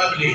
qabli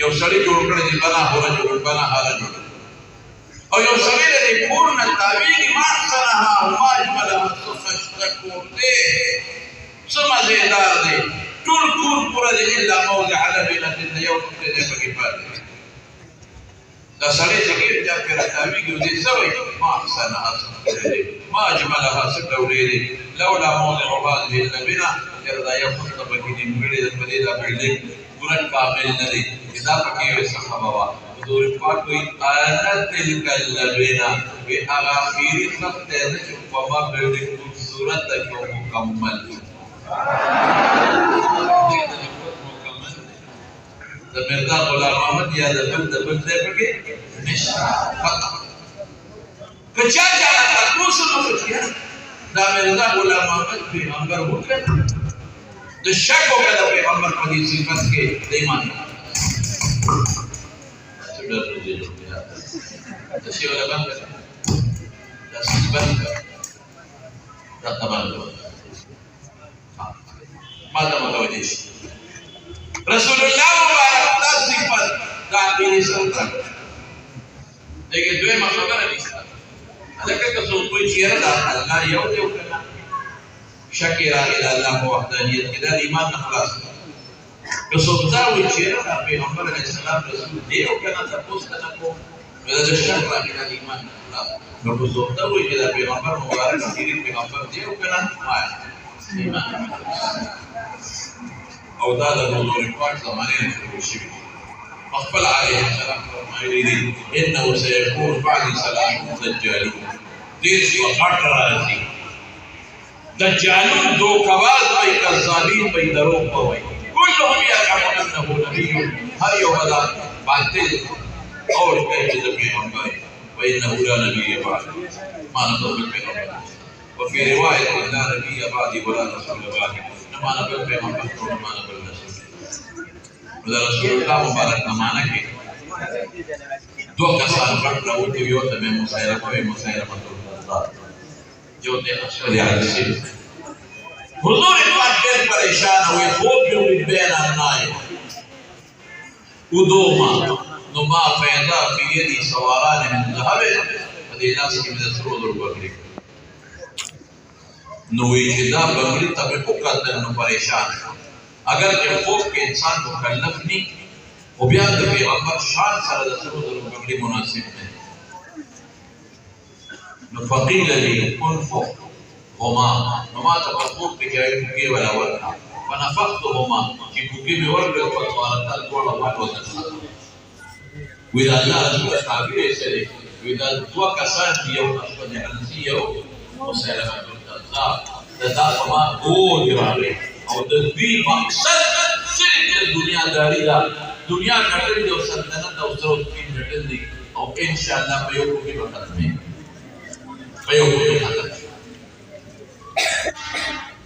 you سړی جوړ کړی دی بنا هو رجل بنا رجل او یو سړی دی پورن تاویږي ما احسنها وما اجملها فاشتكوا له سما زیدار دی ټول کور پورا دی الا موضع لبنه یو څه دی پکې پاتې دا سړی چې چا پر تاویږي دې سوي ما احسنها ما اجملها ستولې لولا موضع هذه اللبنه يرضى يفضل بكي نمغړي د پدې دا بلډینګ پورا کامل نه دی دا پکې یو څه خبره حضور پاک کوئی آیت تلک اللبنه به هغه اخیری خط ته چې په ما بلډینګ خوبصورت او مکمل د مرزا غلام محمد یا د بل ځای پکې نشته فتح کچا تاسو نو کړی دا مرزا غلام محمد پیغمبر وکړ د شک او د پیغمبر په دې صفت کې د ایمان د شی ولا باندې د صفت د تمام ما ته متوجه شي رسول الله مبارک دا صفت دا دې سره دغه دوی مخبره دي لکه که څوک کوئی چیرې دا الله یو دی کنه شکر الى الله وحدانیت کې دا ایمان نه خلاص که څوک دا وایي چې دا پیغمبر علیه السلام رسول دی او کنه تاسو ته کو دا د شک راځي دا ایمان نه خلاص نو که څوک دا وایي چې دا پیغمبر مبارک دی پیغمبر دی او کنه ایمان او دا د حضور پاک زمانه کې شروع شوی مخبل علیه السلام فرمایلی انه سيكون بعد سلام دجالون دیر وقت راځي دجالون دو کواز وای کذابین وای دروغ وای كلهم يزعمون انه نبي هر یو بدا باطل اور کوي چې پیغمبر وانه لا نبي بعد ما نقول بالپیغمبر وفي روايه لا نبي بعد ولا رسول بعد ما نقول پیغمبر ما نقول رسول دا رسول الله مبارک زمانہ کې دو کسان پټ راوته یو ته مسایره کوي مسایره مطلب جو ته اشری علیسی حضور پاک ډېر پریشان وي خوب یو بین انای ودوما نو ما پیدا فی یدی سواران من ذهب دې لاس کې د سرو در وګړي نو وی چې دا بغلی ته په قدر نو پریشان اگر چې خوب کې انسان مکلف ني او بیا د پیغمبر شان سره د سرو در وګړي مناسب نه نو فقیل لی انفق هما نما تفقوق کې جای کې ولا ورکا ونفقتهما چې کوکي به ورکړ په توارت ټول واټو ته وی دا الله رسول تعبیر سره وی دا دوه کسان یو اصل حنسی یو مسلمه دا ما ګول راغلی او د دې مقصد صرف د دنیا داری دا دنیا کټل دی او سلطنت او څو کې کټل دی او ان شاء الله په یو کې به ختمه په یو کې ختم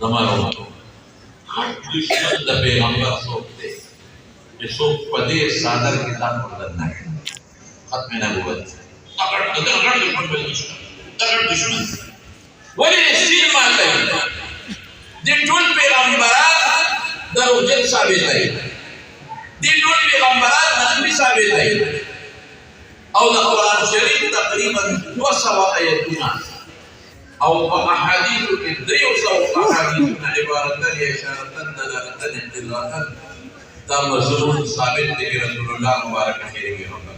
زمارو دشمن د پیغمبر څوک دی چې څوک په دې صادر کتاب ورننه ختم نبوت اگر دشمن ولی سین ماته دې ټول پیغمبران دروغجن ثابت دي دې ټول پیغمبران نبی ثابت دي او د قران شریف تقریبا 200 آیتونه او په احادیث کې 300 احادیثونه عبارت دي اشاره دلالت دلالت دا مضمون ثابت دي رسول الله مبارک پیغمبر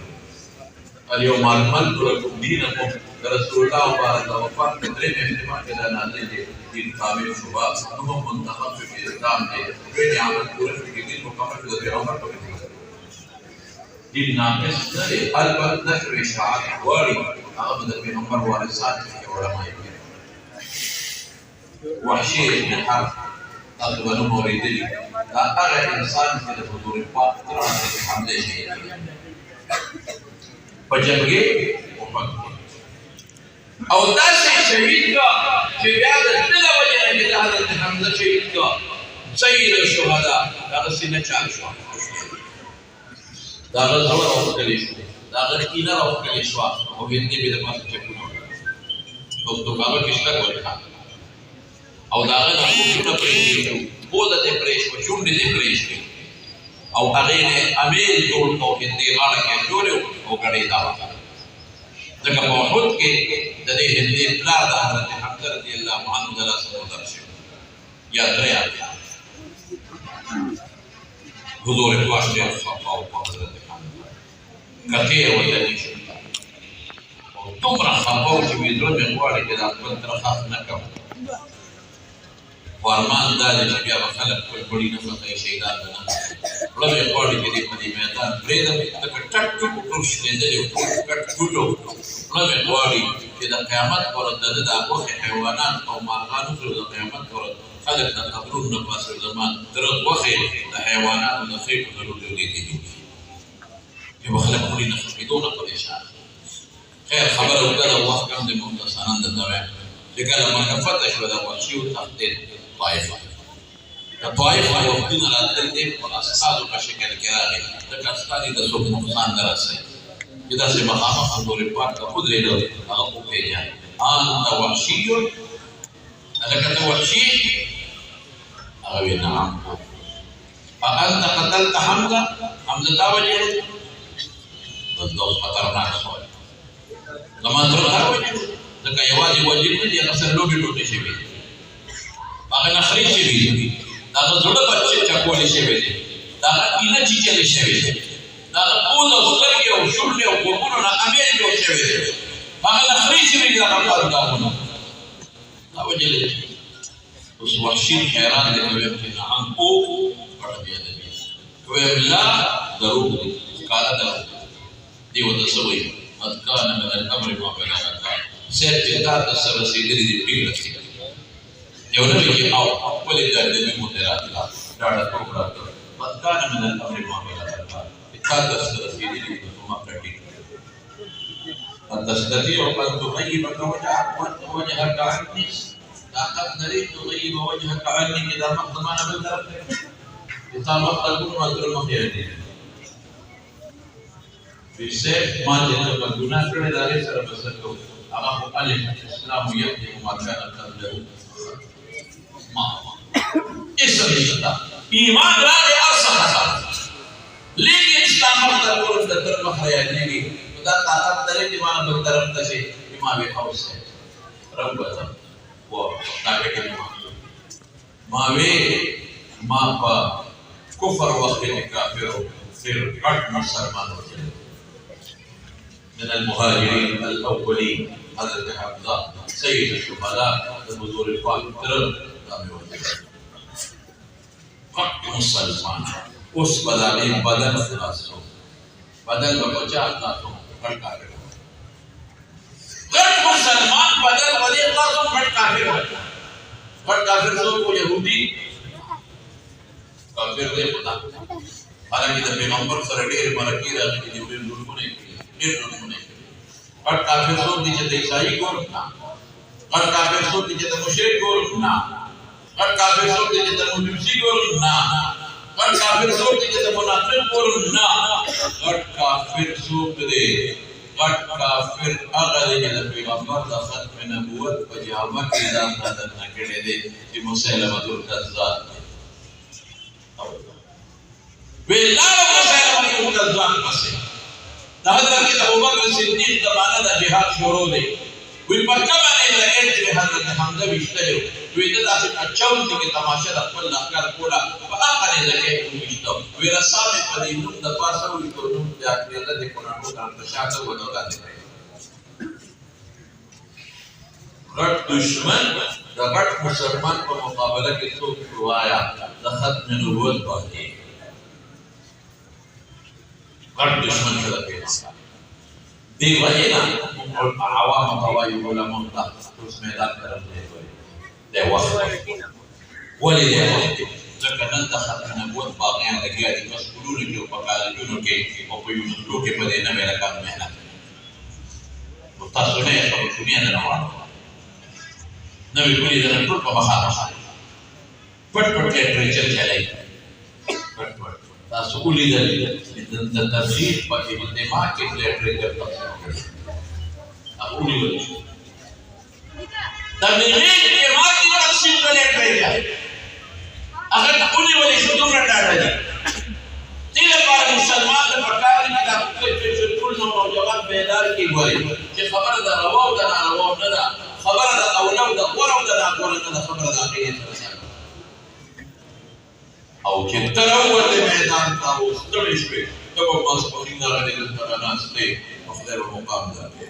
اليوم اكملت لكم دينكم رسول الله مبارک وفات درې احتمال کې دا نازل دي دین کامل شوبا نو منتخب في اسلام دي په عمل پورې کې دین مکمل د پیغمبر په دین ناقص دی البته نشر اشاعت واري هغه د پیغمبر وارثات کې علماء وحشي بن حرب تاسو باندې موریدلی دا هغه انسان چې د حضور پاک ترانه حمله شي پجنګي او پکې او داسې شهید کا چې بیا د دې وجه نه د حضرت حمزه شهید کا سید الشهدا دا سینه چال شو دا غزوه او کلی شو دا غکینه او کلی شو او هندي به د پاسه چکونه او دوکانو کې شته ورته او دا غنه کومه پرېږي بوله دې پرېښو چونډې دې پرېښو او هغه نه امیر جوړ او هندي غاړه کې جوړ او کړي دا ځکه په وحود کې د دې هندي پلار د حضرت حمزه رضی الله عنه د لاس درشو یا دریا حضور پاک دې او حضرت حمزه کته ولې او دومره خبرو چې ویډیو مې غواړي چې دا خپل ترخص نه کوم فرمان دا چې بیا به خلک خپل بړي نه فتح شهیدان نه وړه مې غواړي چې دې په دې میدان پرېږدم لکه ټک ټوک ټوک شلېدلې ټک ټوټو وړه مې غواړي چې د قیامت پر ورځ د ده دا غوښې حیوانات او مارغانو سره د قیامت پر ورځ خلک د قبرونو نه پاسه زمان تر غوښې د حیواناتو د خېټو نه لوټېدې دي چې به خلک بړي نه فتحېدونه پریشان خیر خبره وکړه د وخت کم دی مختصراً درته وایم چې کله مکه فتح شوه د وحشي وتښتېد طائفه د طائفه وختونه راتلل دي په استازو په شکل کې راغلي ځکه استازي د څوک نقصان نه رسوي چې داسې مخامخ حضور پاک ته ودرېده هغه وپېژنه انت وحشي هلکه ته وحشي هغه ویل نعم فانت قتلت حمزه حمزه تا وجلد بس دا اوس خطرناک سوال زما تر تا وجلد ځکه یوازې وجل نه دي هغه سره لوبې ټوټې شوي دي هغه نخرې شوي دي د هغه زړه بچې چکولې شوي دي د هغه اینه چیچلې شوي دي د هغه پوز او سترګې او شونډې او ګومونو نه امېل جوړ شوي دي هغه نخرې شوي دي د هغه پالګاهونه دا وجلې اوس وحشي حیران دی که ویم چې نعم او پټه بېادبي که ویم لا دروغ دی ښکاره دروغ دې ورته څه وایي قد كان من الامر ما بلغك سيد جدار تسر رسیدلی دی ټیک رسیدلی یو نبی کې او خپل د دې مدیرات لا ډاډه کوړه قد كان من الامر ما بلغك کار تسر رسیدلی دی ما پټی تستطيع ان تغيب وجهك عني طاقت لري تغيب وجهك عني اذا ما ضمانه بالطرف اذا ما قلبك ما تر مخيرتي بسيف ما جنب الجناح كله داري سر بسرته أما مقالة الإسلام يبدأ ما كان قبله ما اسم الله إيمان رأي أصلا لكن إسلام مقدر قرب دكتور مخريا نيجي وده طاقت داري إيمان بالطرف تشي إيمان بحوس رب الله وطاقت الإيمان ما با كفر وقت كافر في قد مسلمان من المهاجرين الأولين حضرت حمزة سيد الشهداء الحضور الفاتح قد مسلمان اس بدل بدل خلاصو بدل بچا خلاصو قد کافر قد مسلمان بدل ودی خلاصو قد کافر قد کافر سو کو يهودي کافر دې پتا حالانکه د پیغمبر سره ډېر مرګي راغلي دي ډېر ظلمونه قد کافر سوک دی چې د عیسائی ګور نه قد کافر سوک دی چې د مشرک ګور نه قد کافر سوک دی چې د مجوسی ګور نه قد کافر سوک دی چې د منافق ګور نه قد کافر سوک دی قد کافر هغه دی چې د پیغمبر د ختم نبوت په جامه کې ځان بدل نه کړی دی چې مسلمه الکذاب ویلا مسلمه الکذاب پسې دا حضرت ابوبکر صدیق زمانه د جهاد شروع دی وی په کومه نه لګید چې حضرت حمزه وشتلو وی دا داسې اچول چې تماشه د خپل لښکر کوله په هغه نه لګید وشتو وی رسام په دې نوم د پاسه وی په نوم د اخیرت د قرآن په شاته ودوګاندې غټ دشمن د غټ مسلمان په مقابله کې څوک روایا د ختم نبوت باندې غټ دشمن سره پیدا دی وجه نه عوام قواعد علماء اوس میدان طرف دی دی وخت ولې دی ځکه نن د ختم نبوت باغیان لګیا دي په سکولونو کې او په کالجونو کې او په یونیورسيټو کې په دې نوې رقم مهنت او تاسو نه یې په دنیا نه روانه نوې کولې د ټول په مخاطب پټ پټ ټریچر چلای پټ پټ تاسو ولیدل د تفسیر په اجتماع کې لټریچر تاسو هغه ولیدل تبلیغي اجتماع کې تفسیر لټریچر هغه ټولې ولې شو دومره ډاټا دي دې لپاره مسلمان د پکار نه دا چې ټول نوجوان بیدار کی وایي چې خبره د روا او د ناروا نه ده، خبره د اوله او د غوره او د ناغوره نه ده، خبره د عقیدې سره او چې ته راووتې میدان ته او ستړی شوې ته به ماسپښین راغلې دلته راناستې او خدای به مقام درکوي.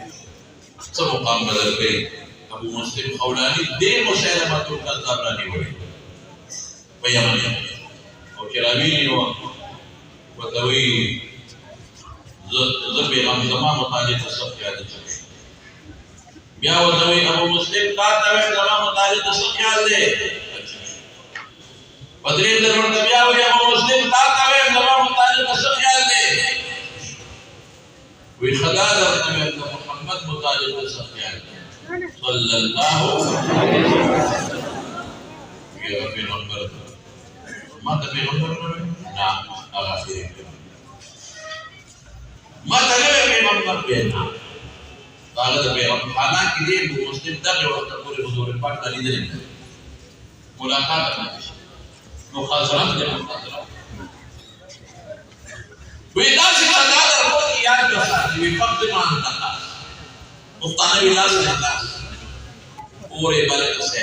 څه مقام به درکوي؟ ابو مسلم خولاني دې مسیلمة الکذاب رانیولی په یمن او چې راویلي وه ورته وایي زه پیغام زما متعلق څه خیال دی. بیا ورته وایي ابو مسلم تا ته وایم زما متعلق څه خیال دی. په درې ځل ورته بیا وایي ابو مسلم تا ته وایم زما متعلق څه خیال دی. وایي ښه دا درته وایم د محمد متعلق څه خیال دی صلی الله علیه وسلم. یا پیغمبر ما ته پیغمبر نه نه هغه اخري ما ته نه پیغمبر پیدا هغه د پیغمبر حالانکه دې مسلم دغه وخت پورې حضور پاک ته لیدل ملاقات نه شي مخاصرت دې مخاصرت وې دا چې دا درکو کې یاد وساتي وي فقط مان تا مفتانه ویلاس نه اورې بلک سه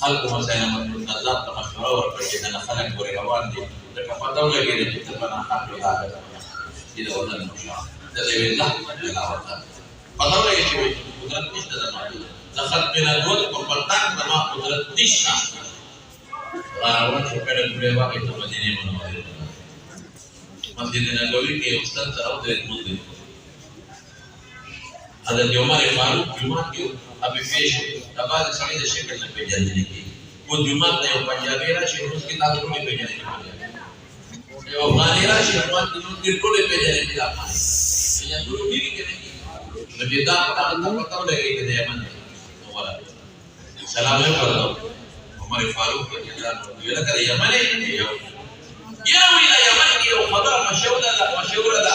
خلق مسلمة الكذاب تمشورا ورقشنا خلق ورغوان دي لك فتاو لګي چې تبنا حق لا ده دې ورته نشا ده دې الله لا ورته فتاو لګي چې قدرت نشته ده دخل بنا الوقت وقتان ما قدرت نشته راوړ چې کله ډېر واقع ته مدینه منوره مسجد نبوي کې استاد سره د مسجد حضرت عمر فاروق جمعه کې ابي پیش د بعد سړي د شکل نه پیژندل کی و جمعه ته یو پنجابي راشي اوس کې تاسو ټول پیژنئ یو افغاني راشي نو تاسو ټول پیژنئ دا یا ټول ډیری کې نه نو دا پتا ولګي چې یمن ولا سلام علیکم عمر فاروق رضی الله عنه ویل کړه یمن یو ویل یمن کې یو خبره مشهوره ده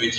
which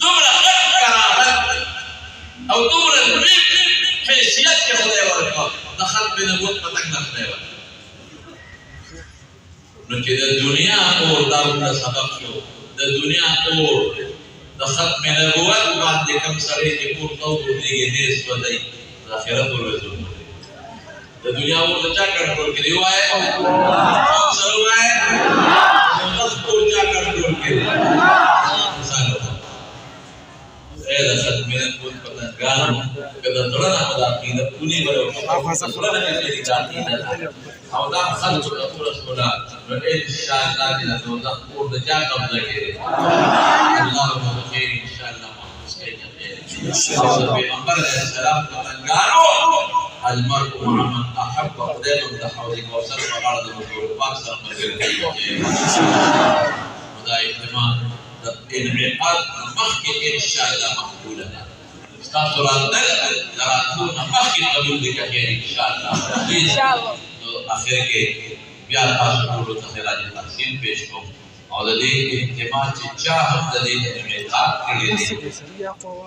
دومره کرامت او دومره لوی حیثیت کې خدای ورکړ د خلق د نبوت په تک نه خدای ورکړ نو چې د دنیا اور دا سبب شو د دنیا اور د خلق د نبوت باندې کوم سره چې پورته ودیږي دې سودای د آخرت ورځو د دنیا اور چا کنټرول کړی وای او سره وای نو تاسو چا کنټرول کړی هذا خد من الكون فتنقال كذا طلنا مدى عقيدة كوني ولو طلنا من العقيدة أو دا خلط الأقول الصلاة وإن شاء الله جل وعلا قول دجا قبضة كده اللهم بخير إن شاء الله محمد پیغمبر علیہ السلام فتنقالو المرء مع من أحب وقدام دحوذ وصل فقال الرسول پاک سلام عليكم ودا اجتماع انعقاد مخکې ان شاء الله مقبوله ده تاسو راځل دراتونه مخکې قبول دي کوي ان شاء الله نو اخر کې بیا تاسو ټول ته خراج تحسین پیش کوم او د دې اجتماع چې چا هم د دې انعقاد کړی دی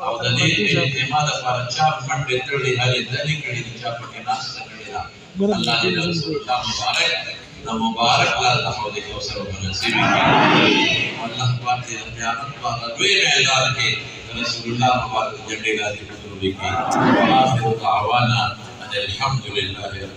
او د دې اجتماع لپاره چا منډې تړلې هلې ځلې کړي دي چا پکې ناسته کړې ده الله دې د رسول الله مبارک د مبارک لار د حوض کوثر ونصیب کړي الله پاک دې د قیامت په لوی میدان کې رسول الله مبارک جنډې غازي ټولې کړي واخر دعوانا ان الحمد لله